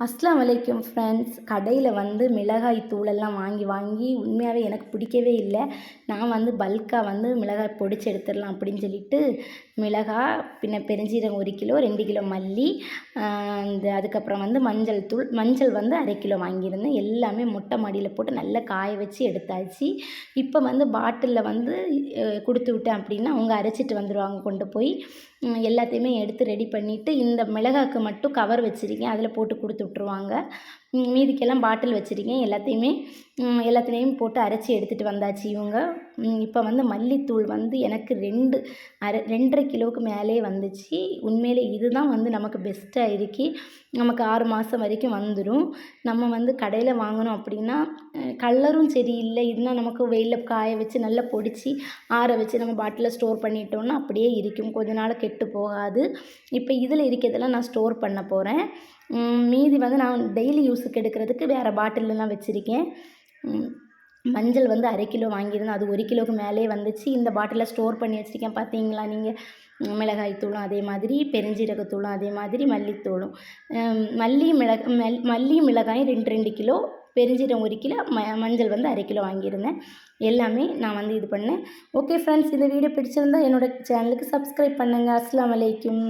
அஸ்லாம் வலைக்கும் ஃப்ரெண்ட்ஸ். கடையில் மிளகாய் தூளெல்லாம் வாங்கி வாங்கி உண்மையாகவே எனக்கு பிடிக்கவே இல்லை. நான் பல்காக மிளகாய் பொடிச்சு எடுத்துடலாம் அப்படின்னு சொல்லிட்டு மிளகாய், பின்ன பெருஞ்சீரகம் 1 கிலோ, 2 கிலோ மல்லி, அதுக்கப்புறம் மஞ்சள் 1/2 கிலோ வாங்கியிருந்தேன். எல்லாமே மொட்டை மாடியில் போட்டு நல்லா காய வச்சு எடுத்தாச்சு. இப்போ பாட்டிலில் கொடுத்து விட்டேன் அப்படின்னா அவங்க அரைச்சிட்டு வந்துடுவாங்க. கொண்டு போய் எல்லாத்தையுமே எடுத்து ரெடி பண்ணிவிட்டு இந்த மிளகாய்க்கு மட்டும் கவர் வச்சுருக்கேன், அதில் போட்டு கொடுத்து விட்ருவாங்க. மீதிக்கெல்லாம் பாட்டில் வச்சுருக்கேன். எல்லாத்துலேயும் போட்டு அரைச்சி எடுத்துகிட்டு வந்தாச்சு இவங்க. இப்போ மல்லித்தூள் எனக்கு 2.5 கிலோவுக்கு மேலே வந்துச்சு. உண்மையிலே இதுதான் நமக்கு பெஸ்ட்டாக இருக்கி. நமக்கு 6 மாதம் வரைக்கும் வந்துடும். நம்ம கடையில் வாங்கினோம் அப்படின்னா கலரும் சரியில்லை. இதுனா நமக்கு வெயிலில் காய வச்சு நல்லா பொடிச்சு ஆற வச்சு நம்ம பாட்டிலில் ஸ்டோர் பண்ணிட்டோம்னா அப்படியே இருக்கும், கொஞ்ச நாள் கெட்டு போகாது. இப்போ இதில் இருக்கிறதெல்லாம் நான் ஸ்டோர் பண்ண போகிறேன். மீதி நான் டெய்லி யூஸுக்கு எடுக்கிறதுக்கு வேறு பாட்டிலெலாம் வச்சுருக்கேன். மஞ்சள் 1/2 கிலோ வாங்கியிருந்தேன், அது 1 கிலோவுக்கு மேலே வந்துச்சு. இந்த பாட்டிலில் ஸ்டோர் பண்ணி வச்சுருக்கேன் பார்த்தீங்களா நீங்கள். மிளகாய் தூளும் அதே மாதிரி, பெருஞ்சீரகத்தூளும் அதே மாதிரி, மல்லித்தூளும். மல்லியும் மிளகாயும் 2 கிலோ, பெருஞ்சீரகம் 1 கிலோ, மஞ்சள் 1/2 கிலோ வாங்கியிருந்தேன். எல்லாமே நான் இது பண்ணேன். ஓகே ஃப்ரெண்ட்ஸ், இந்த வீடியோ பிடிச்சிருந்தால் என்னோடய சேனலுக்கு சப்ஸ்கிரைப் பண்ணுங்கள். அஸ்ஸலாமு அலைக்கும்.